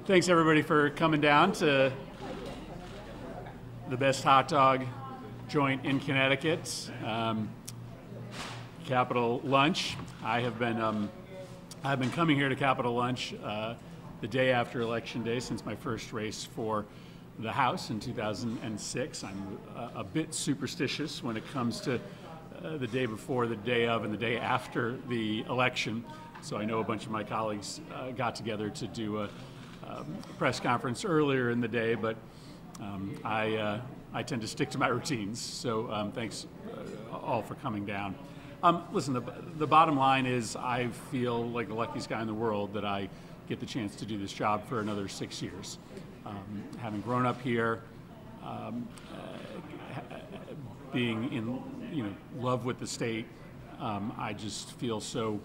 Thanks everybody for coming down to the best hot dog joint in Connecticut, Capital Lunch. I've been coming here to Capital Lunch the day after Election Day since my first race for the House in 2006. I'm a bit superstitious when it comes to the day before, the day of, and the day after the election. So I know a bunch of my colleagues got together to do a press conference earlier in the day, but I tend to stick to my routines. So thanks all for coming down. Listen, the bottom line is I feel like the luckiest guy in the world that I get the chance to do this job for another 6 years. Having grown up here, being in love with the state, I just feel so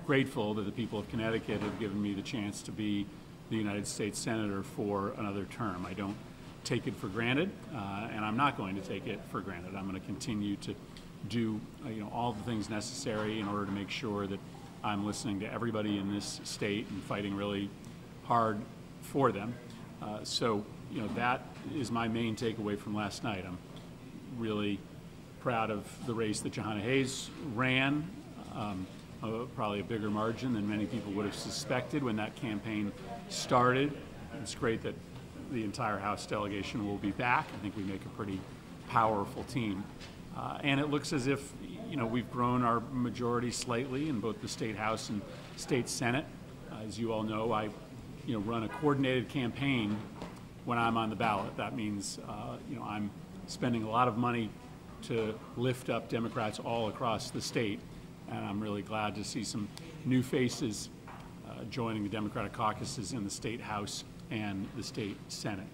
grateful that the people of Connecticut have given me the chance to be the United States Senator for another term. I don't take it for granted, and I'm not going to take it for granted. I'm going to continue to do all the things necessary in order to make sure that I'm listening to everybody in this state and fighting really hard for them. So that is my main takeaway from last night. I'm really proud of the race that Jahana Hayes ran, probably a bigger margin than many people would have suspected when that campaign started. It's great that the entire House delegation will be back. I think we make a pretty powerful team. And it looks as if we've grown our majority slightly in both the State House and State Senate. As you all know, I run a coordinated campaign when I'm on the ballot. That means I'm spending a lot of money to lift up Democrats all across the state, and I'm really glad to see some new faces joining the Democratic caucuses in the State House and the State Senate.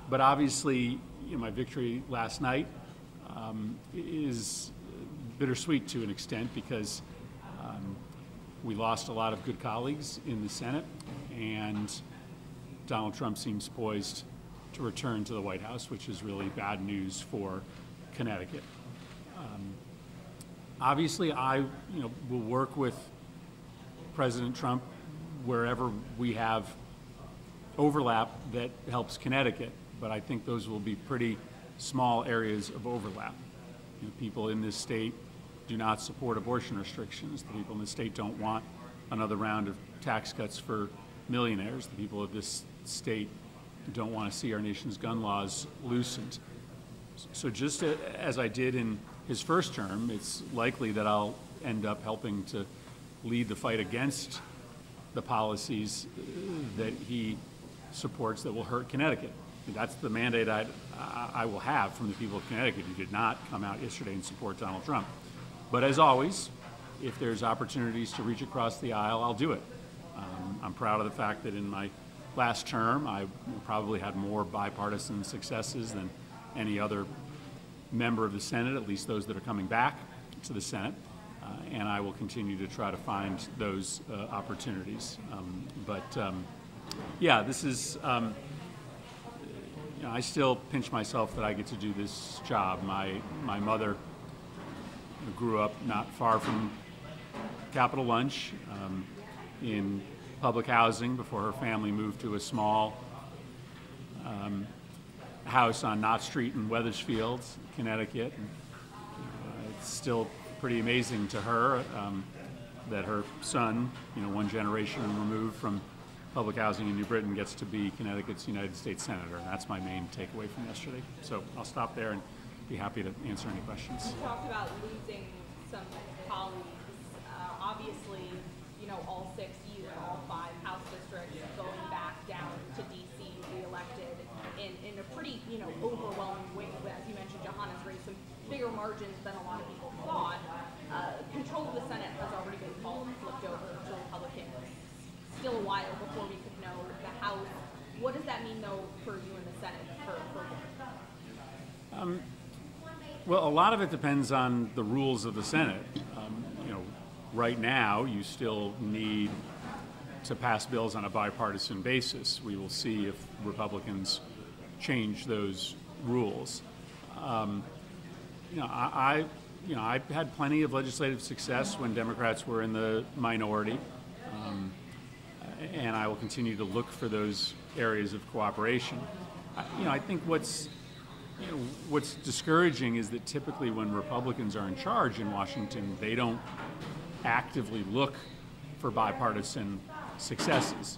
But obviously, my victory last night is bittersweet to an extent because we lost a lot of good colleagues in the Senate, and Donald Trump seems poised to return to the White House, which is really bad news for Connecticut. Obviously, I will work with President Trump wherever we have overlap that helps Connecticut, but I think those will be pretty small areas of overlap. People in this state do not support abortion restrictions. The people in the state don't want another round of tax cuts for millionaires. The people of this state don't want to see our nation's gun laws loosened. So just as I did in his first term, it's likely that I'll end up helping to lead the fight against the policies that he supports that will hurt Connecticut. That's the mandate I will have from the people of Connecticut who did not come out yesterday and support Donald Trump. But as always, if there's opportunities to reach across the aisle, I'll do it. I'm proud of the fact that in my last term, I probably had more bipartisan successes than any other member of the Senate, at least those that are coming back to the Senate. And I will continue to try to find those opportunities. Yeah, this is, I still pinch myself that I get to do this job. My mother grew up not far from Capital Lunch in public housing before her family moved to a small house on Knott Street in Wethersfield, Connecticut. And, it's still pretty amazing to her that her son, one generation removed from public housing in New Britain, gets to be Connecticut's United States Senator. And that's my main takeaway from yesterday. So I'll stop there and be happy to answer any questions. You talked about losing some colleagues. Obviously, all 6, you and all 5 House districts going back down to D.C. re-elected in a pretty, overwhelming way. As you mentioned, Jahana's raised some bigger margins than a lot of people thought. Control of the Senate has already been flipped over to Republicans. Still a while before we could know the House. What does that mean, though, for you in the Senate? Well, a lot of it depends on the rules of the Senate. Right now, you still need to pass bills on a bipartisan basis. We will see if Republicans change those rules. I had plenty of legislative success when Democrats were in the minority, and I will continue to look for those areas of cooperation. I think what's discouraging is that typically when Republicans are in charge in Washington, they don't actively look for bipartisan successes.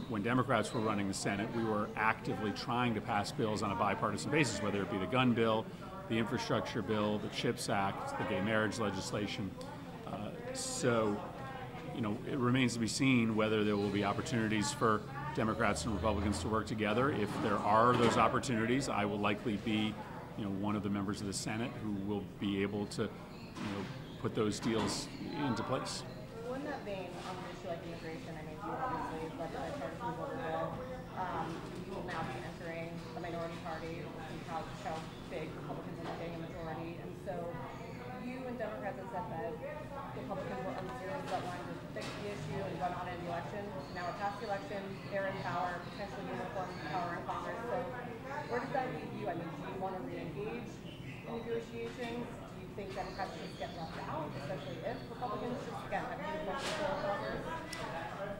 When Democrats were running the Senate, we were actively trying to pass bills on a bipartisan basis, whether it be the gun bill, the infrastructure bill, the CHIPS Act, the gay marriage legislation. So, it remains to be seen whether there will be opportunities for Democrats and Republicans to work together. If there are those opportunities, I will likely be, one of the members of the Senate who will be able to, put those deals into place. Well, in that vein, on an issue like immigration, I mean, you obviously led the bipartisan border bill. You will now be entering the minority party, and how big Republicans are not getting a majority. And so you and Democrats have said that Republicans were unserious about wanting to fix the issue and run on in the election. Now we're past the election, they're in power, potentially uniform power in Congress. So where does that leave you? I mean, do you want to re-engage in negotiations? Do you think Democrats just get left out, especially if Republicans just, again, have uniform control of Congress?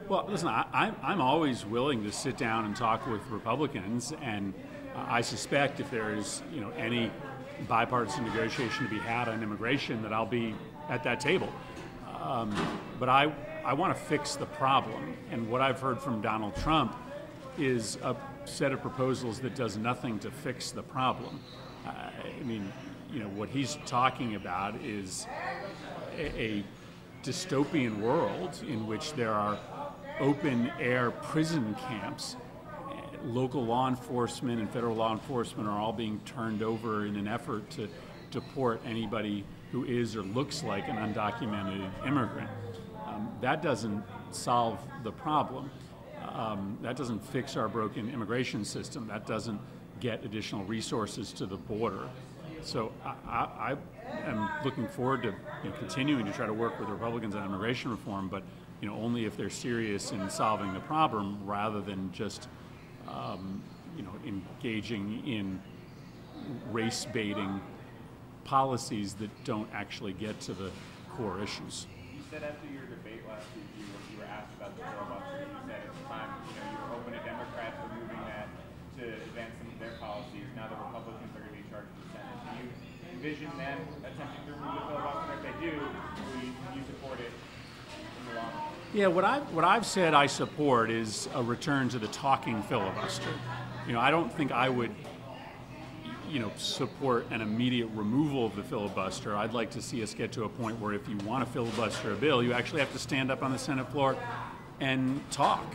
Well, listen, I'm always willing to sit down and talk with Republicans, and I suspect if there is, any bipartisan negotiation to be had on immigration, that I'll be at that table. But I want to fix the problem, and what I've heard from Donald Trump is a set of proposals that does nothing to fix the problem. What he's talking about is a dystopian world in which there are open-air prison camps. Local law enforcement and federal law enforcement are all being turned over in an effort to deport anybody who is or looks like an undocumented immigrant. That doesn't solve the problem. That doesn't fix our broken immigration system. That doesn't get additional resources to the border. So I am looking forward to continuing to try to work with Republicans on immigration reform, but only if they're serious in solving the problem, rather than just engaging in race baiting policies that don't actually get to the core issues. You said after your debate last week, you were asked about the filibuster. You said at the time, you were hoping to Democrats removing that to advance some of their policies. Now the Republicans are going to be charged with the Senate. Do you envision them attempting to remove the filibuster? If they do you support it in the long run? Yeah, what I've said I support is a return to the talking filibuster. I don't think I would support an immediate removal of the filibuster. I'd like to see us get to a point where if you want to filibuster a bill, you actually have to stand up on the Senate floor and talk.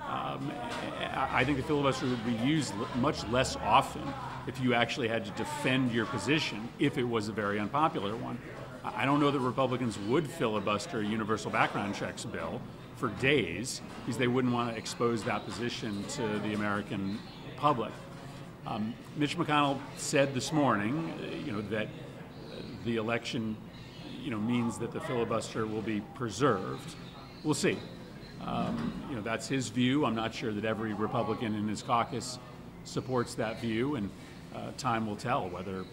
I think the filibuster would be used much less often if you actually had to defend your position if it was a very unpopular one. I don't know that Republicans would filibuster a universal background checks bill for days because they wouldn't want to expose that position to the American public. Mitch McConnell said this morning, that the election, means that the filibuster will be preserved. We'll see. That's his view. I'm not sure that every Republican in his caucus supports that view, and time will tell whether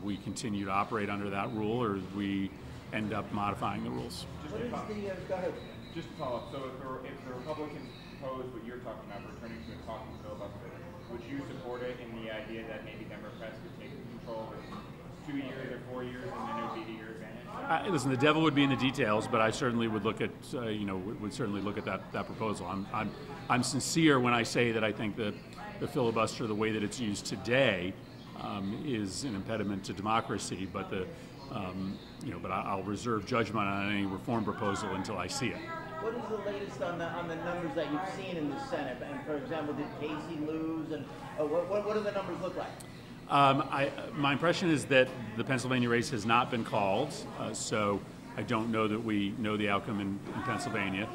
we continue to operate under that rule or we end up modifying the rules. Just to follow up, so if the Republicans propose what you're talking about, returning to a talking filibuster, would you support it in the idea that maybe Democrats could take control in 2 years or 4 years, and then it would be to your advantage? Listen, the devil would be in the details, but I certainly would look at, would certainly look at that proposal. I'm sincere when I say that I think that the filibuster, the way that it's used today, is an impediment to democracy. But but I'll reserve judgment on any reform proposal until I see it. What is the latest on the numbers that you've seen in the Senate? And for example, did Casey lose? And what do the numbers look like? My impression is that the Pennsylvania race has not been called, so I don't know that we know the outcome in Pennsylvania.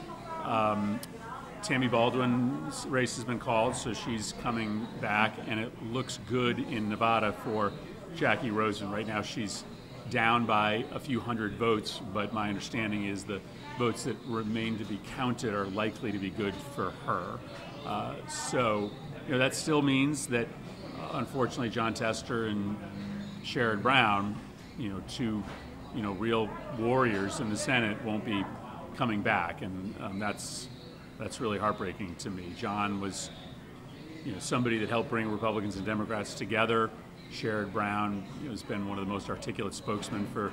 Tammy Baldwin's race has been called, so she's coming back, and it looks good in Nevada for Jackie Rosen. Right now she's down by a few hundred votes, but my understanding is the votes that remain to be counted are likely to be good for her. So that still means that unfortunately Jon Tester and Sherrod Brown, two real warriors in the Senate, won't be coming back, and that's That's really heartbreaking to me. John was, somebody that helped bring Republicans and Democrats together. Sherrod Brown has been one of the most articulate spokesmen for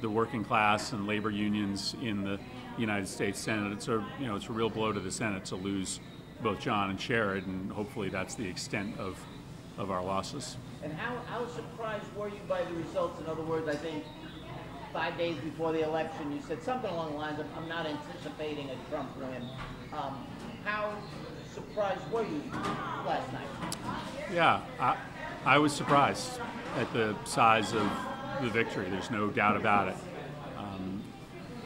the working class and labor unions in the United States Senate. It's a real blow to the Senate to lose both John and Sherrod, and hopefully that's the extent of our losses. And how surprised were you by the results? In other words, I think 5 days before the election, you said something along the lines of, "I'm not anticipating a Trump win." How surprised were you last night? Yeah, I was surprised at the size of the victory. There's no doubt about it.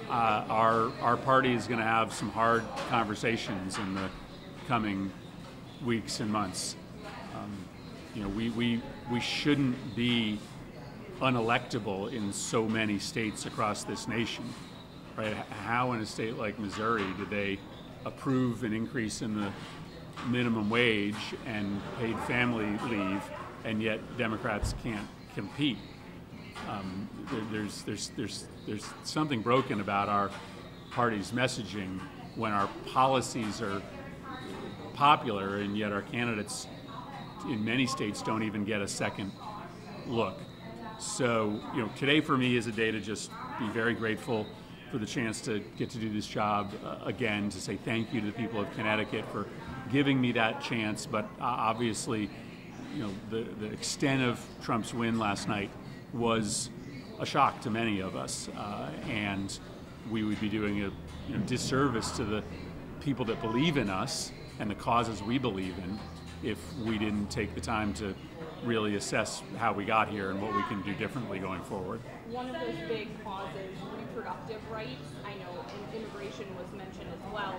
Our party is going to have some hard conversations in the coming weeks and months. We shouldn't be unelectable in so many states across this nation, right? How in a state like Missouri did they approve an increase in the minimum wage and paid family leave, and yet Democrats can't compete? There's something broken about our party's messaging when our policies are popular and yet our candidates in many states don't even get a second look. So, today for me is a day to just be very grateful for the chance to get to do this job again, to say thank you to the people of Connecticut for giving me that chance. But obviously, the extent of Trump's win last night was a shock to many of us, and we would be doing a disservice to the people that believe in us and the causes we believe in if we didn't take the time to really assess how we got here and what we can do differently going forward. One of those big causes, reproductive rights, I know immigration was mentioned as well.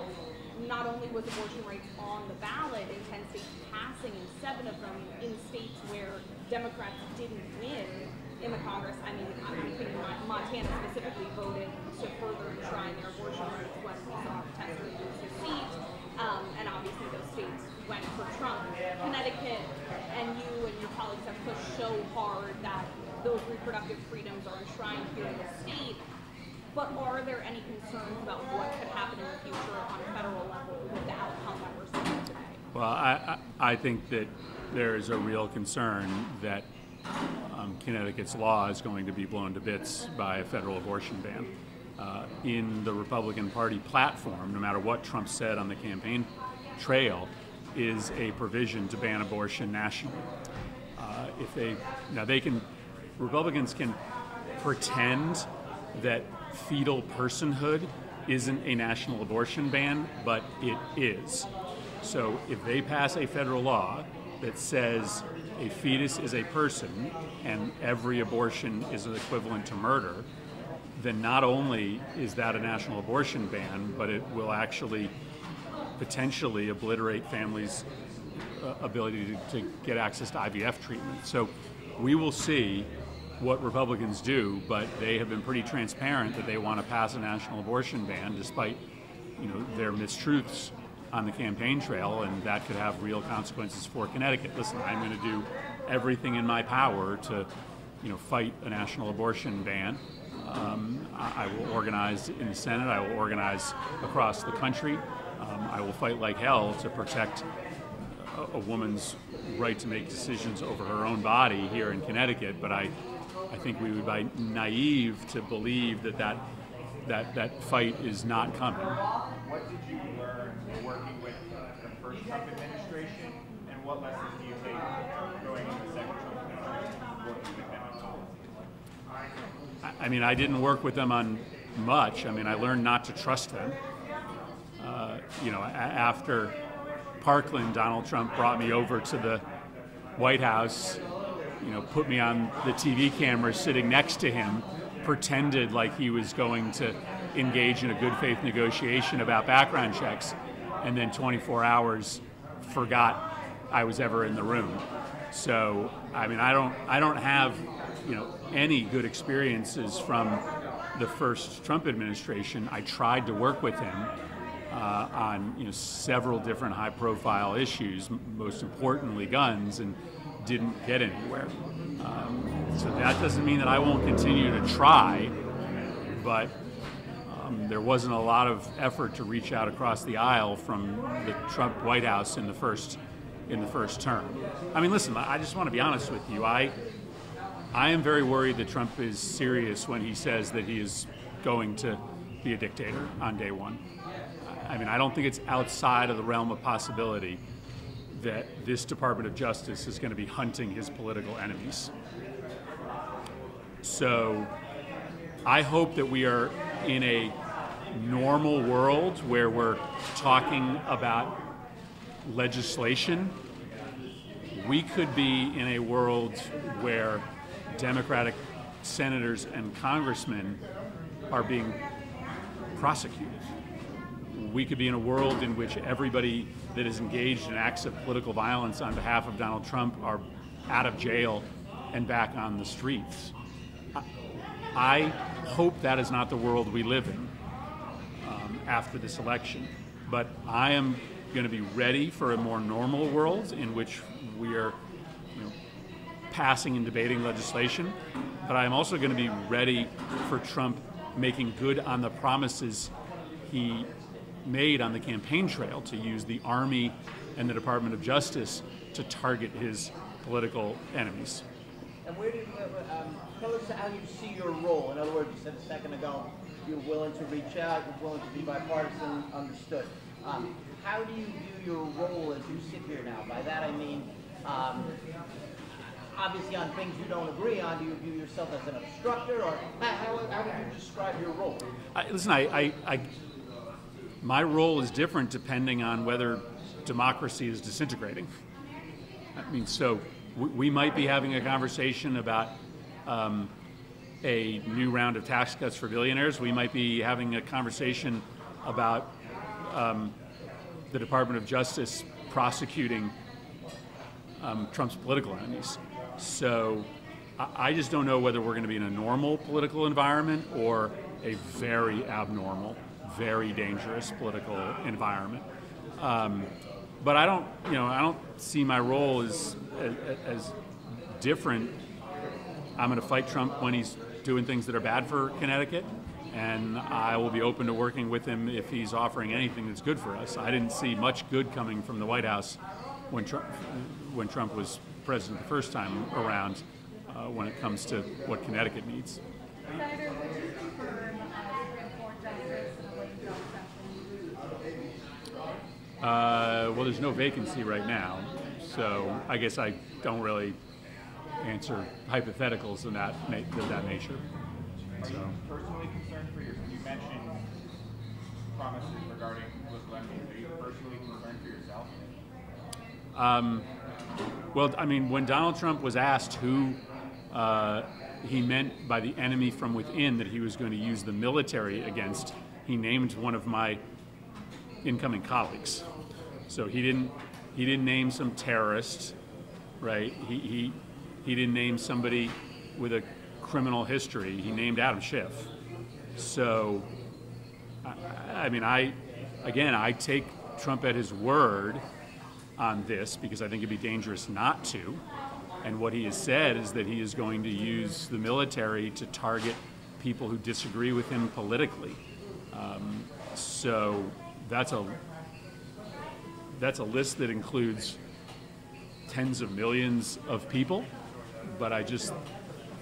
Not only was abortion rights on the ballot in 10 states passing, and 7 of them in states where Democrats didn't win in the Congress. I mean, I'm thinking Montana specifically voted to further enshrine their abortion rights when we saw Tesla lose his seat, and obviously those states went for Trump. Connecticut and you and your colleagues have pushed so hard that those reproductive freedoms are enshrined here in the state. But are there any concerns about what could happen in the future on a federal level with the outcome that we're seeing today? Well, I think that there is a real concern that Connecticut's law is going to be blown to bits by a federal abortion ban. In the Republican Party platform, no matter what Trump said on the campaign trail, is a provision to ban abortion nationally. Republicans can pretend that fetal personhood isn't a national abortion ban, but it is. So if they pass a federal law that says a fetus is a person and every abortion is an equivalent to murder, then not only is that a national abortion ban, but it will actually potentially obliterate families' ability to get access to IVF treatment. So we will see what Republicans do, but they have been pretty transparent that they want to pass a national abortion ban despite their mistruths on the campaign trail, and that could have real consequences for Connecticut. Listen, I'm going to do everything in my power to fight a national abortion ban. I will organize in the Senate. I will organize across the country. I will fight like hell to protect a woman's right to make decisions over her own body here in Connecticut. But I think we would be naive to believe that fight is not coming. What did you learn working with the first Trump administration, and what lessons do you take going into the second Trump administration, working with them on policy? I mean, I didn't work with them on much. I mean, I learned not to trust them. After Parkland, Donald Trump brought me over to the White House, put me on the TV camera sitting next to him, pretended like he was going to engage in a good faith negotiation about background checks, and then 24 hours forgot I was ever in the room. So, I mean, I don't have, any good experiences from the first Trump administration. I tried to work with him on several different high-profile issues, most importantly guns, and didn't get anywhere. So that doesn't mean that I won't continue to try, but There wasn't a lot of effort to reach out across the aisle from the Trump White House in the first term. I mean, listen, I just want to be honest with you. I am very worried that Trump is serious when he says that he is going to be a dictator on day one. I mean, I don't think it's outside of the realm of possibility that this Department of Justice is going to be hunting his political enemies. So I hope that we are in a normal world where we're talking about legislation. We could be in a world where Democratic senators and congressmen are being prosecuted. We could be in a world in which everybody that is engaged in acts of political violence on behalf of Donald Trump are out of jail and back on the streets. I hope that is not the world we live in after this election. But I am going to be ready for a more normal world in which we are passing and debating legislation. But I am also going to be ready for Trump making good on the promises he made on the campaign trail to use the Army and the Department of Justice to target his political enemies. And where do you, tell us how you see your role. In other words, you said a second ago, you're willing to reach out, you're willing to be bipartisan, understood. How do you view your role as you sit here now? By that I mean, obviously on things you don't agree on, do you view yourself as an obstructor, or how would you describe your role? Listen, my role is different depending on whether democracy is disintegrating. I mean, so we might be having a conversation about a new round of tax cuts for billionaires. We might be having a conversation about the Department of Justice prosecuting Trump's political enemies. So I just don't know whether we're going to be in a normal political environment or a very abnormal, very dangerous political environment. But I don't see my role as different. I'm going to fight Trump when he's doing things that are bad for Connecticut, and I will be open to working with him if he's offering anything that's good for us. I didn't see much good coming from the White House when Trump was president the first time around when it comes to what Connecticut needs. Senator, would you confirm Supreme Court Justice Elaine Johnson? Well, there's no vacancy right now, so I guess I don't really answer hypotheticals of that nature. Are you personally concerned for you mentioned promises regarding political enemies. Are you personally concerned for yourself? Well, I mean, when Donald Trump was asked who he meant by the enemy from within that he was going to use the military against, he named one of my incoming colleagues. So he didn't name some terrorist, right? He didn't name somebody with a criminal history. He named Adam Schiff. So, I mean, I take Trump at his word on this because I think it'd be dangerous not to. And what he has said is that he is going to use the military to target people who disagree with him politically. So that's a list that includes tens of millions of people. But I just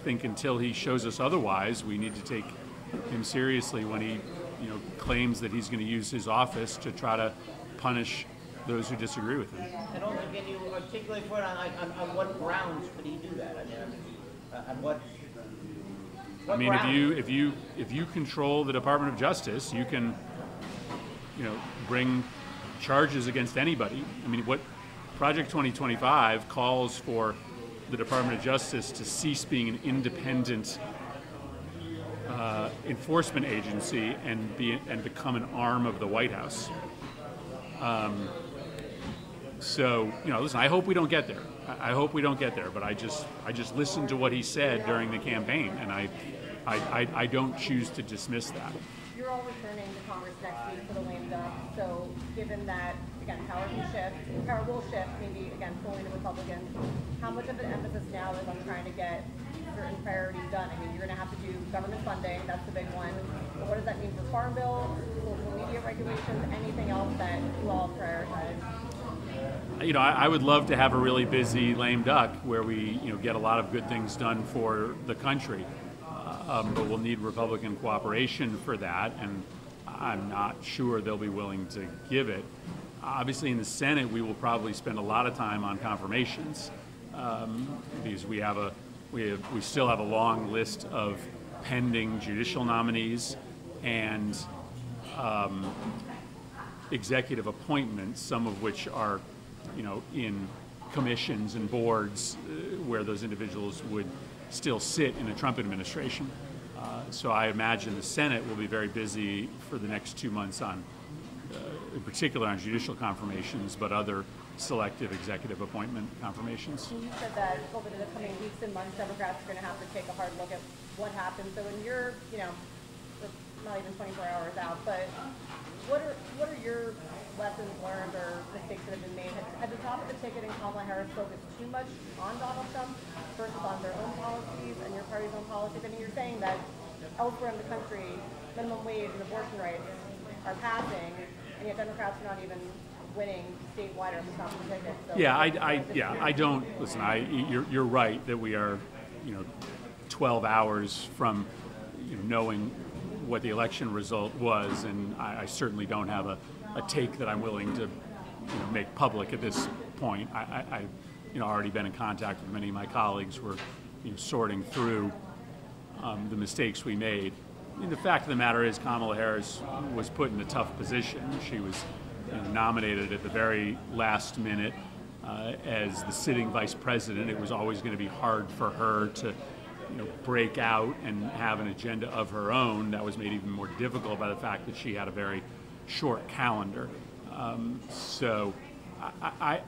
think until he shows us otherwise, we need to take him seriously when he, claims that he's going to use his office to try to punish those who disagree with him. And also, can you articulate for it on what grounds could he do that? On what I mean, grounds? if you control the Department of Justice, you can, bring charges against anybody. I mean, what Project 2025 calls for the Department of Justice to cease being an independent enforcement agency and become an arm of the White House. So, listen, I hope we don't get there. I hope we don't get there, but I just listened to what he said during the campaign, and I don't choose to dismiss that. You're all returning to Congress next week for the lame duck. So given that, again, power will shift, maybe, again, fully to Republicans, how much of an emphasis now is on trying to get certain priorities done? I mean, you're going to have to do government funding, that's the big one. But what does that mean for Farm Bill, social media regulations, anything else that you all prioritize? You know, I would love to have a really busy lame duck where we, get a lot of good things done for the country. But we'll need Republican cooperation for that, and I'm not sure they'll be willing to give it. Obviously, in the Senate, we will probably spend a lot of time on confirmations because we still have a long list of pending judicial nominees and executive appointments, some of which are, in commissions and boards where those individuals would still sit in a Trump administration. So I imagine the Senate will be very busy for the next 2 months on, in particular on judicial confirmations, but other selective executive appointment confirmations. You said that over the coming weeks and months, Democrats are going to have to take a hard look at what happened. So in your, not even 24 hours out, but what are your lessons learned or mistakes that have been made? Had the top of the ticket and Kamala Harris focused too much on Donald Trump versus on their own policies and your party's own policies? I mean, you're saying that elsewhere in the country, minimum wage and abortion rights are passing, and yet Democrats are not even winning statewide or at the top of the ticket. So I don't listen. You're right that we are, 12 hours from knowing what the election result was, and I certainly don't have a take that I'm willing to make public at this point. I've already been in contact with many of my colleagues. We're sorting through the mistakes we made. I mean, the fact of the matter is Kamala Harris was put in a tough position. She was nominated at the very last minute as the sitting vice president. It was always going to be hard for her to break out and have an agenda of her own. That was made even more difficult by the fact that she had a very short calendar. So I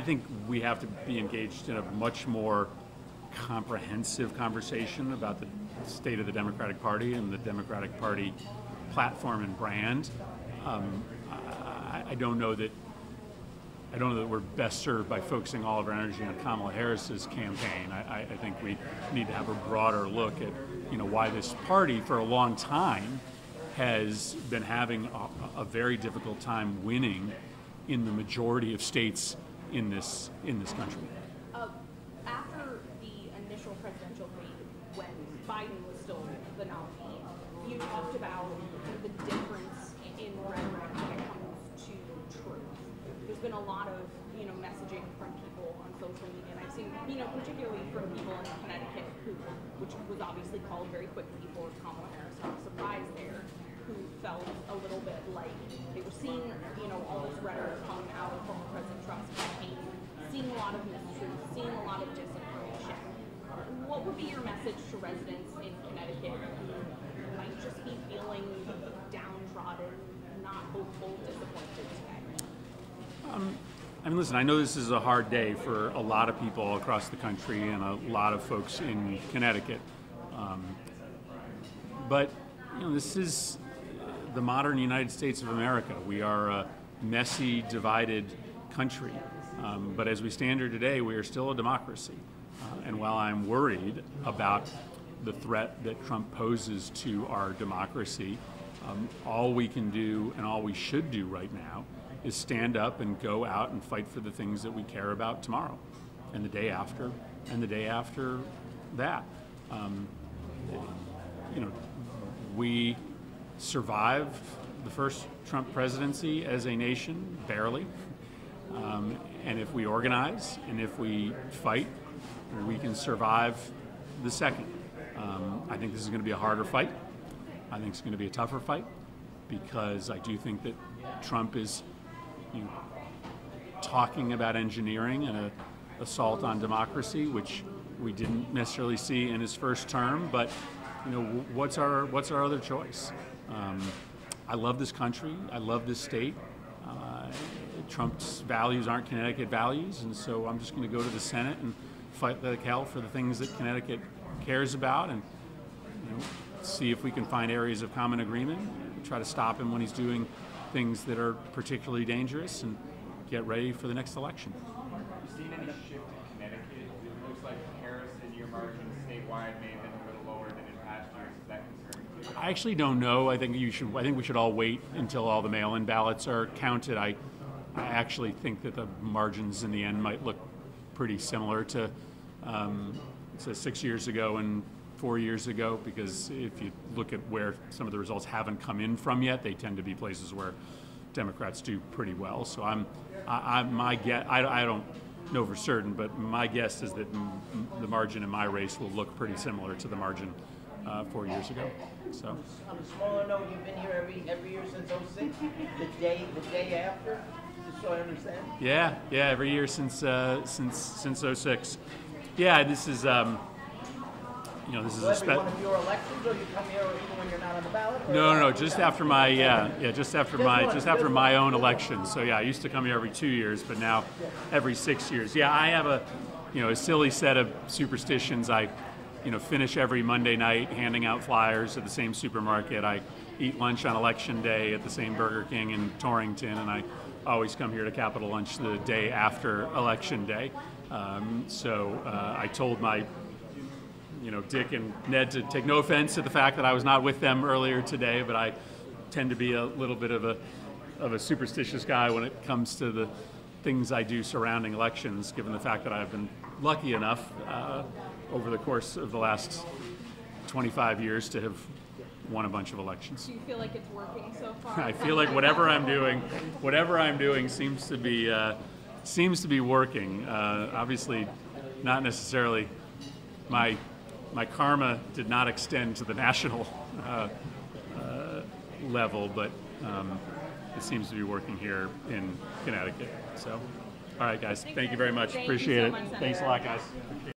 think we have to be engaged in a much more comprehensive conversation about the state of the Democratic Party and the Democratic Party platform and brand. I don't know that we're best served by focusing all of our energy on Kamala Harris's campaign. I think we need to have a broader look at why this party for a long time has been having a very difficult time winning in the majority of states in this country. After the initial presidential debate, when Biden was still the nominee, you talked about the difference in rhetoric when it comes to truth. There's been a lot of messaging from people on social media, and I've seen particularly from people in Connecticut which was obviously called very quickly for Kamala Harris. I was surprised there, who felt a little bit like they were seeing all this rhetoric coming out of former President Trump's campaign, seeing a lot of mistruths, seeing a lot of disinformation. What would be your message to residents in Connecticut who might just be feeling downtrodden, not hopeful, disappointed today? Listen, I know this is a hard day for a lot of people across the country and a lot of folks in Connecticut. But this is the modern United States of America. We are a messy, divided country. But as we stand here today, we are still a democracy. And while I'm worried about the threat that Trump poses to our democracy, all we can do and all we should do right now is stand up and go out and fight for the things that we care about tomorrow and the day after and the day after that. We survived the first Trump presidency as a nation, barely. And if we organize and if we fight, we can survive the second. I think this is going to be a harder fight. I think it's going to be a tougher fight because I do think that Trump is talking about engineering and an assault on democracy, which we didn't necessarily see in his first term. But what's our other choice? I love this country. I love this state. Trump's values aren't Connecticut values, and so I'm just going to go to the Senate and fight like hell for the things that Connecticut cares about, and see if we can find areas of common agreement. Try to stop him when he's doing things that are particularly dangerous, and get ready for the next election. Have you seen any shift in Connecticut? It looks like Harris and Earmark why it may have been a little lower than in past years? Is that concerning to you? I actually don't know. I think we should all wait until all the mail-in ballots are counted. I actually think that the margins in the end might look pretty similar to 6 years ago and 4 years ago, because if you look at where some of the results haven't come in from yet, they tend to be places where Democrats do pretty well. So my guess, I don't know for certain, but my guess is that the margin in my race will look pretty similar to the margin 4 years ago. So On a smaller note, you've been here every year since '06. The day after, just so I understand. yeah, every year since '06. Yeah, this is this is So every one of your elections, or you come here even when you're not on the ballot? Or No, just after my just after my own election. So yeah, I used to come here every 2 years, but now every 6 years. Yeah, I have a silly set of superstitions. I finish every Monday night handing out flyers at the same supermarket. I eat lunch on election day at the same Burger King in Torrington, and I always come here to Capitol Lunch the day after election day. I told my Dick and Ned to take no offense to the fact that I was not with them earlier today, but I tend to be a little bit of a superstitious guy when it comes to the things I do surrounding elections, given the fact that I've been lucky enough over the course of the last 25 years to have won a bunch of elections. Do you feel like it's working so far? I feel like whatever I'm doing seems to be working. Obviously, not necessarily my karma did not extend to the national level, but it seems to be working here in Connecticut. So, all right, guys, thank you very much. Thank you Appreciate so it. much, Senator. Thanks a lot, guys.